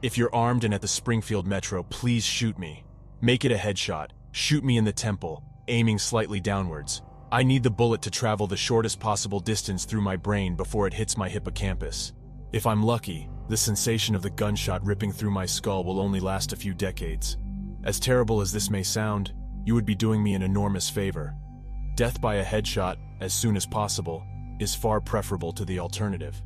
If you're armed and at the Springfield Metro, please shoot me. Make it a headshot. Shoot me in the temple, aiming slightly downwards. I need the bullet to travel the shortest possible distance through my brain before it hits my hippocampus. If I'm lucky, the sensation of the gunshot ripping through my skull will only last a few decades. As terrible as this may sound, you would be doing me an enormous favor. Death by a headshot, as soon as possible, is far preferable to the alternative.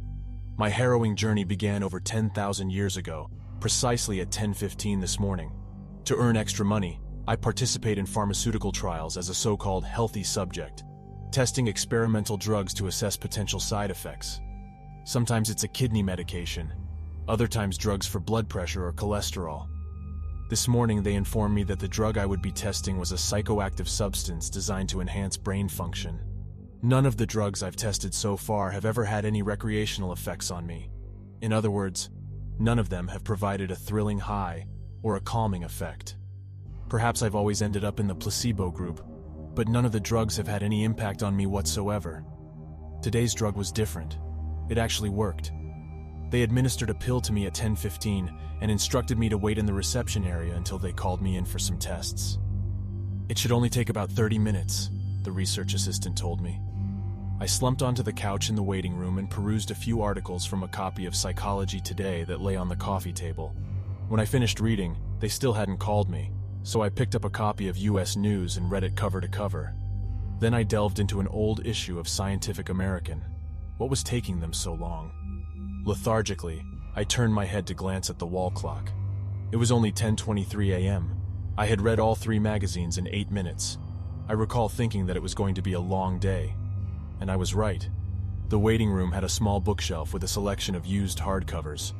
My harrowing journey began over 10,000 years ago, precisely at 10:15 this morning. To earn extra money, I participate in pharmaceutical trials as a so-called healthy subject, testing experimental drugs to assess potential side effects. Sometimes it's a kidney medication, other times drugs for blood pressure or cholesterol. This morning they informed me that the drug I would be testing was a psychoactive substance designed to enhance brain function. None of the drugs I've tested so far have ever had any recreational effects on me. In other words, none of them have provided a thrilling high or a calming effect. Perhaps I've always ended up in the placebo group, but none of the drugs have had any impact on me whatsoever. Today's drug was different. It actually worked. They administered a pill to me at 10:15 and instructed me to wait in the reception area until they called me in for some tests. It should only take about 30 minutes, the research assistant told me. I slumped onto the couch in the waiting room and perused a few articles from a copy of Psychology Today that lay on the coffee table. When I finished reading, they still hadn't called me, so I picked up a copy of US News and read it cover to cover. Then I delved into an old issue of Scientific American. What was taking them so long? Lethargically, I turned my head to glance at the wall clock. It was only 10:23 a.m. I had read all 3 magazines in 8 minutes. I recall thinking that it was going to be a long day. And I was right. The waiting room had a small bookshelf with a selection of used hardcovers.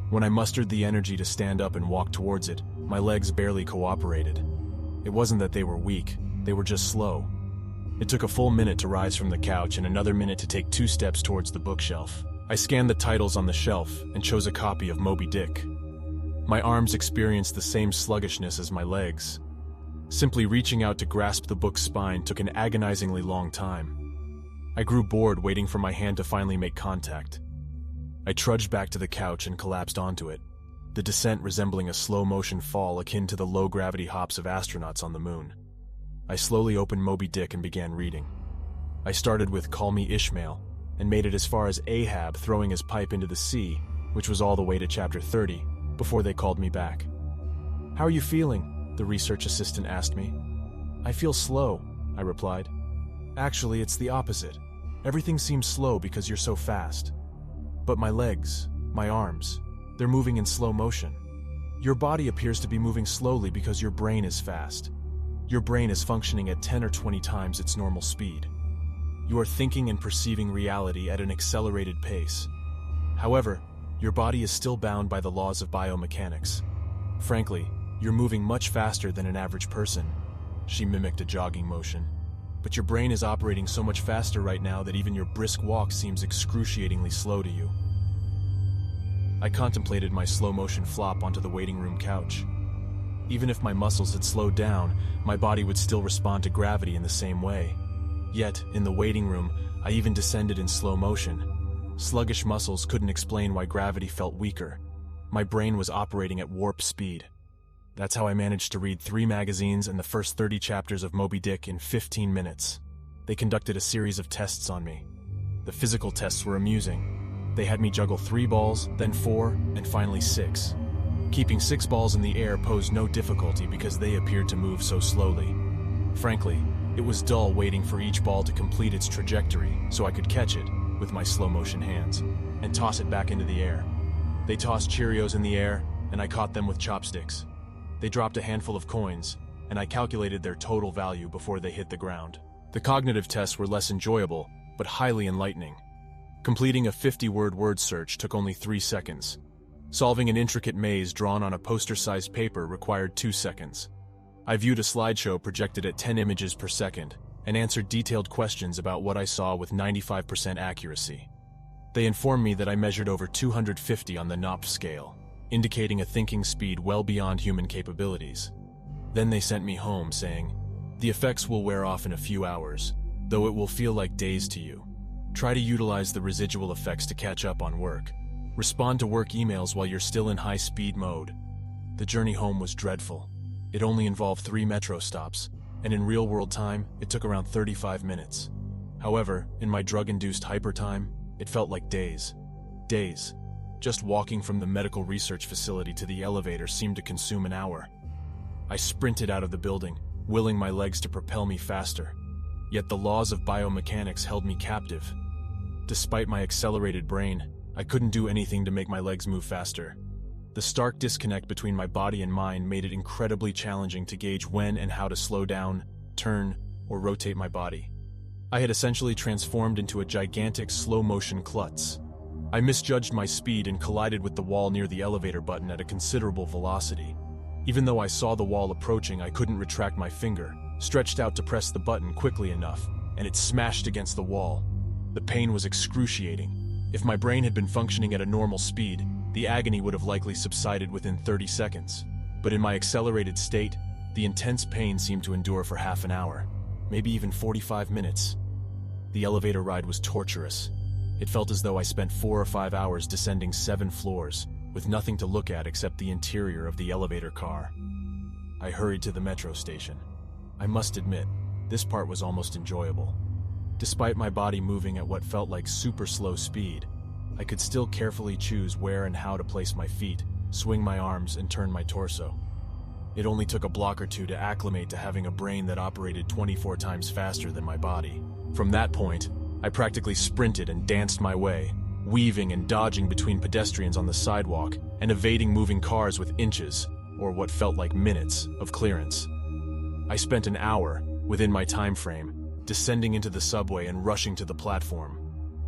When I mustered the energy to stand up and walk towards it, my legs barely cooperated. It wasn't that they were weak, they were just slow. It took a full minute to rise from the couch and another minute to take 2 steps towards the bookshelf. I scanned the titles on the shelf and chose a copy of Moby Dick. My arms experienced the same sluggishness as my legs. Simply reaching out to grasp the book's spine took an agonizingly long time. I grew bored waiting for my hand to finally make contact. I trudged back to the couch and collapsed onto it, the descent resembling a slow-motion fall akin to the low-gravity hops of astronauts on the moon. I slowly opened Moby Dick and began reading. I started with Call Me Ishmael and made it as far as Ahab throwing his pipe into the sea, which was all the way to chapter 30, before they called me back. "How are you feeling?" the research assistant asked me. "I feel slow," I replied. "Actually, it's the opposite. Everything seems slow because you're so fast. But my legs, my arms, they're moving in slow motion. Your body appears to be moving slowly because your brain is fast. Your brain is functioning at 10 or 20 times its normal speed. You are thinking and perceiving reality at an accelerated pace. However, your body is still bound by the laws of biomechanics. Frankly, you're moving much faster than an average person." She mimicked a jogging motion. "But your brain is operating so much faster right now that even your brisk walk seems excruciatingly slow to you." I contemplated my slow-motion flop onto the waiting room couch. Even if my muscles had slowed down, my body would still respond to gravity in the same way. Yet, in the waiting room, I even descended in slow motion. Sluggish muscles couldn't explain why gravity felt weaker. My brain was operating at warp speed. That's how I managed to read 3 magazines and the first 30 chapters of Moby Dick in 15 minutes. They conducted a series of tests on me. The physical tests were amusing. They had me juggle 3 balls, then 4, and finally 6. Keeping 6 balls in the air posed no difficulty because they appeared to move so slowly. Frankly, it was dull waiting for each ball to complete its trajectory so I could catch it with my slow-motion hands and toss it back into the air. They tossed Cheerios in the air, and I caught them with chopsticks. They dropped a handful of coins, and I calculated their total value before they hit the ground. The cognitive tests were less enjoyable, but highly enlightening. Completing a 50-word word search took only 3 seconds. Solving an intricate maze drawn on a poster-sized paper required 2 seconds. I viewed a slideshow projected at 10 images per second and answered detailed questions about what I saw with 95% accuracy. They informed me that I measured over 250 on the Knopf scale, indicating a thinking speed well beyond human capabilities. Then they sent me home saying, "The effects will wear off in a few hours, though it will feel like days to you. Try to utilize the residual effects to catch up on work. Respond to work emails while you're still in high-speed mode. The journey home was dreadful. It only involved 3 metro stops, and in real-world time, it took around 35 minutes. However, in my drug-induced hypertime, it felt like days. Days. Just walking from the medical research facility to the elevator seemed to consume an hour. I sprinted out of the building, willing my legs to propel me faster. Yet the laws of biomechanics held me captive. Despite my accelerated brain, I couldn't do anything to make my legs move faster. The stark disconnect between my body and mind made it incredibly challenging to gauge when and how to slow down, turn, or rotate my body. I had essentially transformed into a gigantic slow-motion klutz. I misjudged my speed and collided with the wall near the elevator button at a considerable velocity. Even though I saw the wall approaching, I couldn't retract my finger, stretched out to press the button quickly enough, and it smashed against the wall. The pain was excruciating. If my brain had been functioning at a normal speed, the agony would have likely subsided within 30 seconds. But in my accelerated state, the intense pain seemed to endure for half an hour, maybe even 45 minutes. The elevator ride was torturous. It felt as though I spent 4 or 5 hours descending 7 floors, with nothing to look at except the interior of the elevator car. I hurried to the metro station. I must admit, this part was almost enjoyable. Despite my body moving at what felt like super slow speed, I could still carefully choose where and how to place my feet, swing my arms, and turn my torso. It only took a block or two to acclimate to having a brain that operated 24 times faster than my body. From that point, I practically sprinted and danced my way, weaving and dodging between pedestrians on the sidewalk and evading moving cars with inches, or what felt like minutes, of clearance. I spent an hour, within my time frame, descending into the subway and rushing to the platform.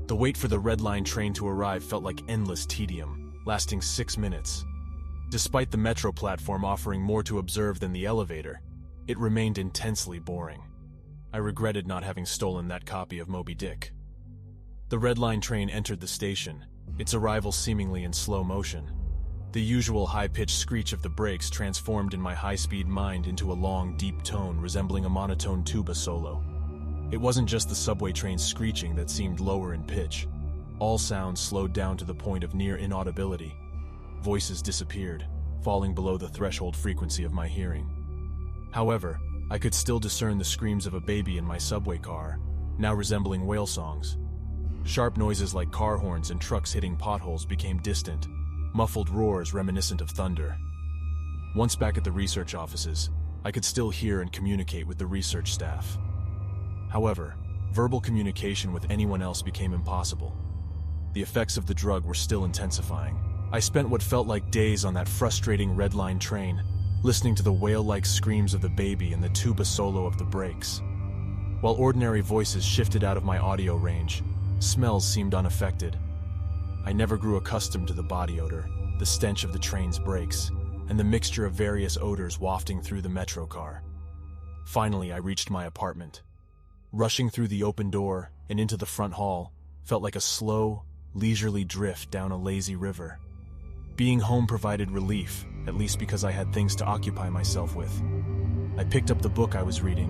The wait for the Red Line train to arrive felt like endless tedium, lasting 6 minutes. Despite the metro platform offering more to observe than the elevator, it remained intensely boring. I regretted not having stolen that copy of Moby Dick. The Red Line train entered the station, its arrival seemingly in slow motion. The usual high-pitched screech of the brakes transformed in my high-speed mind into a long, deep tone resembling a monotone tuba solo. It wasn't just the subway train screeching that seemed lower in pitch. All sounds slowed down to the point of near inaudibility. Voices disappeared, falling below the threshold frequency of my hearing. However, I could still discern the screams of a baby in my subway car, now resembling whale songs. Sharp noises like car horns and trucks hitting potholes became distant, muffled roars reminiscent of thunder. Once back at the research offices, I could still hear and communicate with the research staff. However, verbal communication with anyone else became impossible. The effects of the drug were still intensifying. I spent what felt like days on that frustrating Red Line train, listening to the whale-like screams of the baby and the tuba solo of the brakes. While ordinary voices shifted out of my audio range, smells seemed unaffected. I never grew accustomed to the body odor, the stench of the train's brakes, and the mixture of various odors wafting through the metro car. Finally, I reached my apartment. Rushing through the open door and into the front hall felt like a slow, leisurely drift down a lazy river. Being home provided relief, at least because I had things to occupy myself with. I picked up the book I was reading,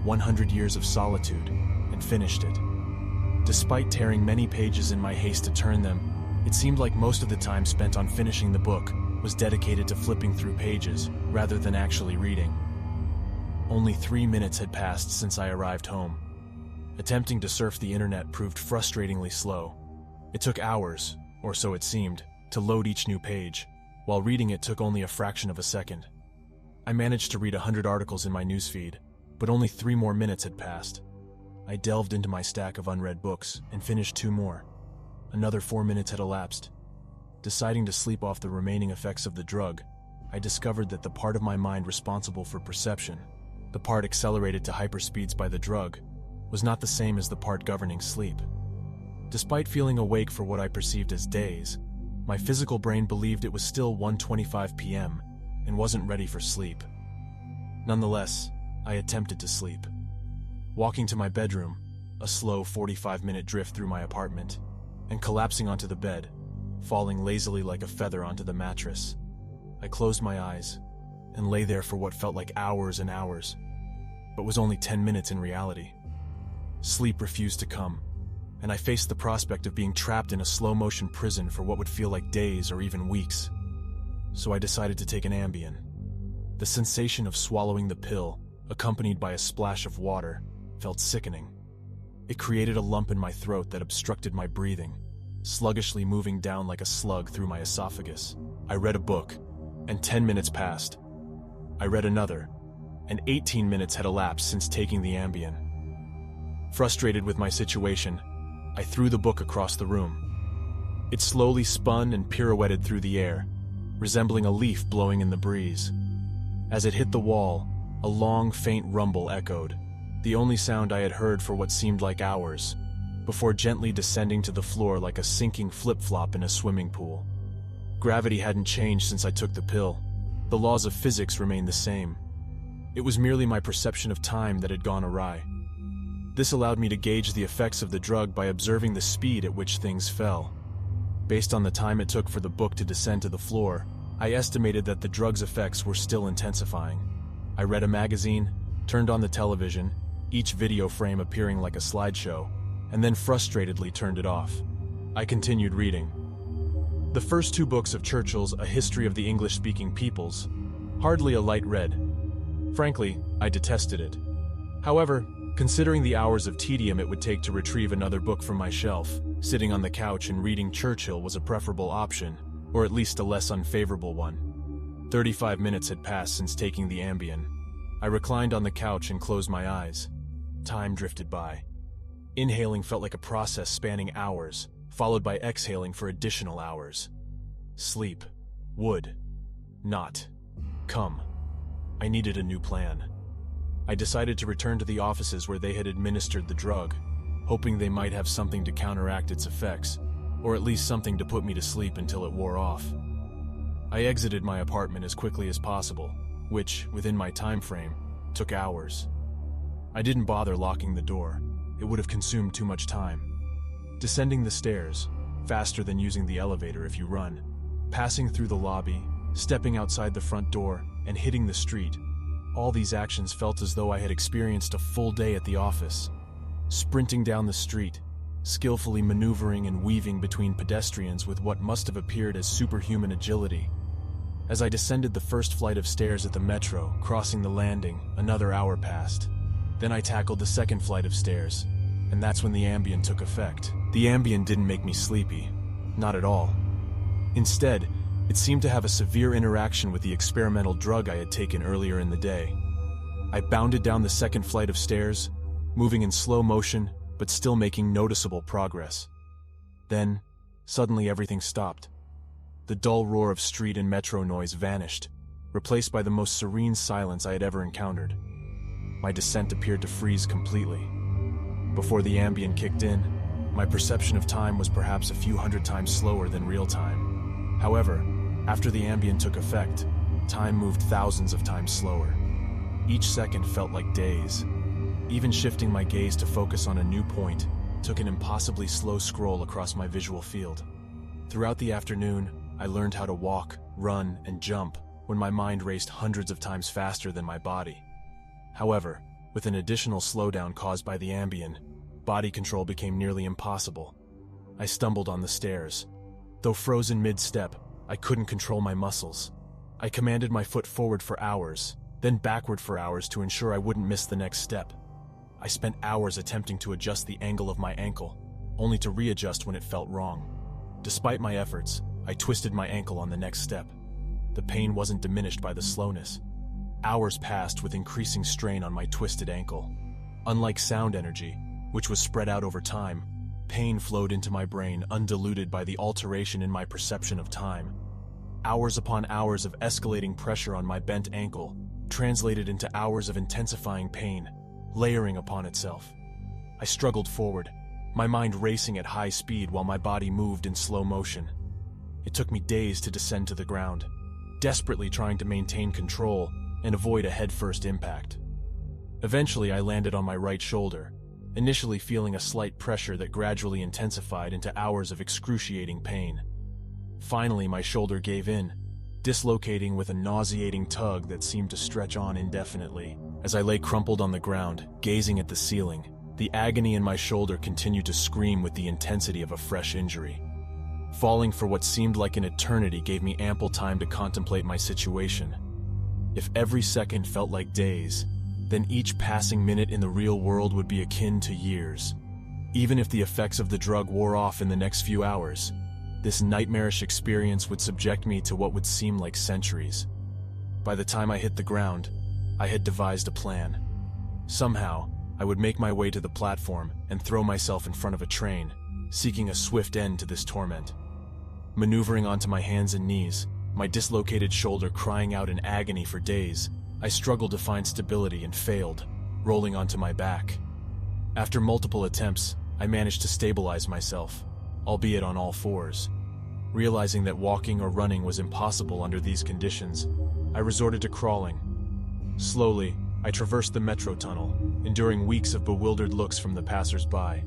100 Years of Solitude, and finished it. Despite tearing many pages in my haste to turn them, it seemed like most of the time spent on finishing the book was dedicated to flipping through pages rather than actually reading. Only 3 minutes had passed since I arrived home. Attempting to surf the internet proved frustratingly slow. It took hours, or so it seemed, to load each new page, while reading it took only a fraction of a second. I managed to read 100 articles in my newsfeed, but only 3 more minutes had passed. I delved into my stack of unread books and finished 2 more. Another 4 minutes had elapsed. Deciding to sleep off the remaining effects of the drug, I discovered that the part of my mind responsible for perception, the part accelerated to hyperspeeds by the drug, was not the same as the part governing sleep. Despite feeling awake for what I perceived as days, my physical brain believed it was still 1:25 p.m. and wasn't ready for sleep. Nonetheless, I attempted to sleep. Walking to my bedroom, a slow 45-minute drift through my apartment, and collapsing onto the bed, falling lazily like a feather onto the mattress, I closed my eyes and lay there for what felt like hours and hours, but was only 10 minutes in reality. Sleep refused to come. and I faced the prospect of being trapped in a slow-motion prison for what would feel like days or even weeks. So I decided to take an Ambien. The sensation of swallowing the pill, accompanied by a splash of water, felt sickening. It created a lump in my throat that obstructed my breathing, sluggishly moving down like a slug through my esophagus. I read a book, and 10 minutes passed. I read another, and 18 minutes had elapsed since taking the Ambien. Frustrated with my situation, I threw the book across the room. It slowly spun and pirouetted through the air, resembling a leaf blowing in the breeze. As it hit the wall, a long, faint rumble echoed, the only sound I had heard for what seemed like hours, before gently descending to the floor like a sinking flip-flop in a swimming pool. Gravity hadn't changed since I took the pill. The laws of physics remained the same. It was merely my perception of time that had gone awry. This allowed me to gauge the effects of the drug by observing the speed at which things fell. Based on the time it took for the book to descend to the floor, I estimated that the drug's effects were still intensifying. I read a magazine, turned on the television, each video frame appearing like a slideshow, and then frustratedly turned it off. I continued reading. The first two books of Churchill's A History of the English-Speaking Peoples, hardly a light read. Frankly, I detested it. However, considering the hours of tedium it would take to retrieve another book from my shelf, sitting on the couch and reading Churchill was a preferable option, or at least a less unfavorable one. 35 minutes had passed since taking the Ambien. I reclined on the couch and closed my eyes. Time drifted by. Inhaling felt like a process spanning hours, followed by exhaling for additional hours. Sleep would not come. I needed a new plan. I decided to return to the offices where they had administered the drug, hoping they might have something to counteract its effects, or at least something to put me to sleep until it wore off. I exited my apartment as quickly as possible, which, within my time frame, took hours. I didn't bother locking the door. It would have consumed too much time. Descending the stairs, faster than using the elevator if you run, passing through the lobby, stepping outside the front door, and hitting the street, all these actions felt as though I had experienced a full day at the office. Sprinting down the street, skillfully maneuvering and weaving between pedestrians with what must have appeared as superhuman agility. As I descended the first flight of stairs at the metro, crossing the landing, another hour passed. Then I tackled the second flight of stairs, and that's when the Ambien took effect. The Ambien didn't make me sleepy. Not at all. Instead, it seemed to have a severe interaction with the experimental drug I had taken earlier in the day. I bounded down the second flight of stairs, moving in slow motion, but still making noticeable progress. Then, suddenly everything stopped. The dull roar of street and metro noise vanished, replaced by the most serene silence I had ever encountered. My descent appeared to freeze completely. Before the Ambien kicked in, my perception of time was perhaps a few hundred times slower than real time. However, after the Ambien took effect, time moved thousands of times slower. Each second felt like days. Even shifting my gaze to focus on a new point took an impossibly slow scroll across my visual field. Throughout the afternoon, I learned how to walk, run, and jump when my mind raced hundreds of times faster than my body. However, with an additional slowdown caused by the Ambien, body control became nearly impossible. I stumbled on the stairs. Though frozen mid-step, I couldn't control my muscles. I commanded my foot forward for hours, then backward for hours to ensure I wouldn't miss the next step. I spent hours attempting to adjust the angle of my ankle, only to readjust when it felt wrong. Despite my efforts, I twisted my ankle on the next step. The pain wasn't diminished by the slowness. Hours passed with increasing strain on my twisted ankle. Unlike sound energy, which was spread out over time, pain flowed into my brain undiluted by the alteration in my perception of time. Hours upon hours of escalating pressure on my bent ankle translated into hours of intensifying pain, layering upon itself. I struggled forward, my mind racing at high speed while my body moved in slow motion. It took me days to descend to the ground, desperately trying to maintain control and avoid a headfirst impact. Eventually, I landed on my right shoulder, initially feeling a slight pressure that gradually intensified into hours of excruciating pain. Finally, my shoulder gave in, dislocating with a nauseating tug that seemed to stretch on indefinitely. As I lay crumpled on the ground, gazing at the ceiling, The agony in my shoulder continued to scream with the intensity of a fresh injury. Falling for what seemed like an eternity gave me ample time to contemplate my situation. If every second felt like days, then each passing minute in the real world would be akin to years. Even if the effects of the drug wore off in the next few hours, this nightmarish experience would subject me to what would seem like centuries. By the time I hit the ground, I had devised a plan. Somehow, I would make my way to the platform and throw myself in front of a train, seeking a swift end to this torment. Maneuvering onto my hands and knees, my dislocated shoulder crying out in agony for days, I struggled to find stability and failed, rolling onto my back. After multiple attempts, I managed to stabilize myself, albeit on all fours. Realizing that walking or running was impossible under these conditions, I resorted to crawling. Slowly, I traversed the metro tunnel, enduring weeks of bewildered looks from the passers-by.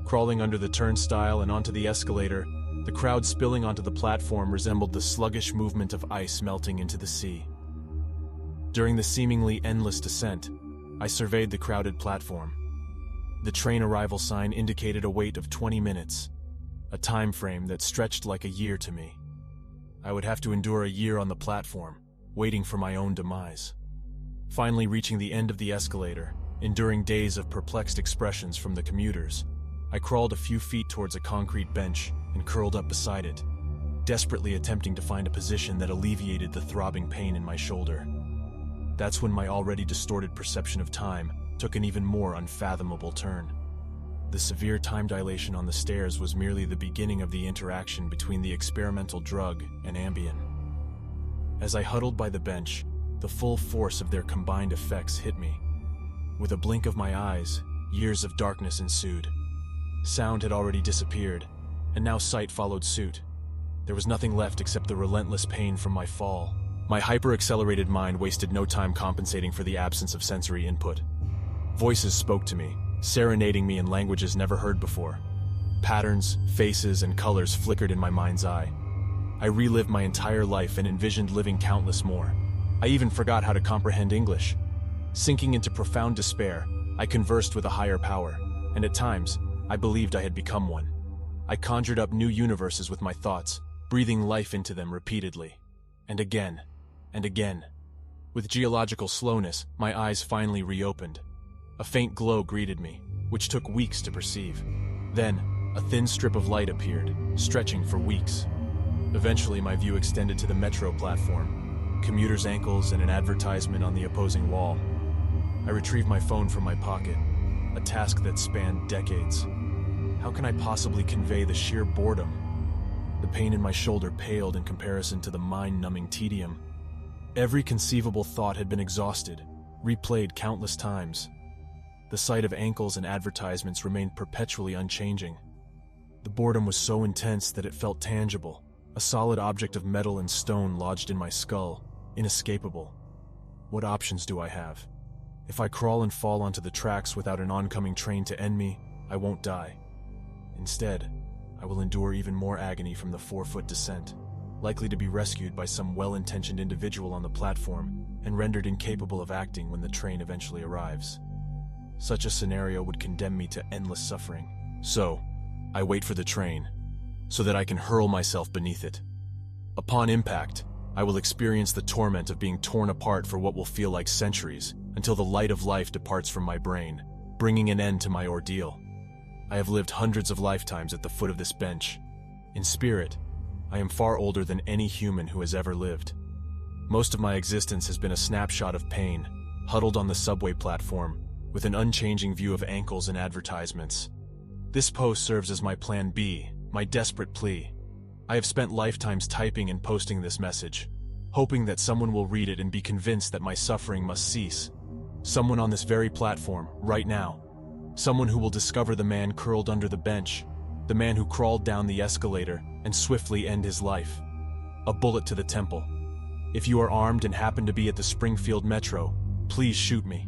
Crawling under the turnstile and onto the escalator, the crowd spilling onto the platform resembled the sluggish movement of ice melting into the sea. During the seemingly endless descent, I surveyed the crowded platform. The train arrival sign indicated a wait of 20 minutes, a time frame that stretched like a year to me. I would have to endure a year on the platform, waiting for my own demise. Finally reaching the end of the escalator, enduring days of perplexed expressions from the commuters, I crawled a few feet towards a concrete bench and curled up beside it, desperately attempting to find a position that alleviated the throbbing pain in my shoulder. That's when my already distorted perception of time took an even more unfathomable turn. The severe time dilation on the stairs was merely the beginning of the interaction between the experimental drug and Ambien. As I huddled by the bench, the full force of their combined effects hit me. With a blink of my eyes, years of darkness ensued. Sound had already disappeared, and now sight followed suit. There was nothing left except the relentless pain from my fall. My hyper-accelerated mind wasted no time compensating for the absence of sensory input. Voices spoke to me, serenading me in languages never heard before. Patterns, faces, and colors flickered in my mind's eye. I relived my entire life and envisioned living countless more. I even forgot how to comprehend English. Sinking into profound despair, I conversed with a higher power, and at times, I believed I had become one. I conjured up new universes with my thoughts, breathing life into them repeatedly. And again, and again. With geological slowness, my eyes finally reopened. A faint glow greeted me, which took weeks to perceive. Then, a thin strip of light appeared, stretching for weeks. Eventually, my view extended to the metro platform, commuters' ankles and an advertisement on the opposing wall. I retrieved my phone from my pocket, a task that spanned decades. How can I possibly convey the sheer boredom? The pain in my shoulder paled in comparison to the mind-numbing tedium. Every conceivable thought had been exhausted, replayed countless times. The sight of ankles and advertisements remained perpetually unchanging. The boredom was so intense that it felt tangible, a solid object of metal and stone lodged in my skull, inescapable. What options do I have? If I crawl and fall onto the tracks without an oncoming train to end me, I won't die. Instead, I will endure even more agony from the 4-foot descent, likely to be rescued by some well-intentioned individual on the platform and rendered incapable of acting when the train eventually arrives. Such a scenario would condemn me to endless suffering. So, I wait for the train, so that I can hurl myself beneath it. Upon impact, I will experience the torment of being torn apart for what will feel like centuries, until the light of life departs from my brain, bringing an end to my ordeal. I have lived hundreds of lifetimes at the foot of this bench. In spirit, I am far older than any human who has ever lived. Most of my existence has been a snapshot of pain, huddled on the subway platform, with an unchanging view of ankles and advertisements. This post serves as my plan B, my desperate plea. I have spent lifetimes typing and posting this message, hoping that someone will read it and be convinced that my suffering must cease. Someone on this very platform, right now. Someone who will discover the man curled under the bench, the man who crawled down the escalator and swiftly end his life. A bullet to the temple. If you are armed and happen to be at the Springfield Metro, please shoot me.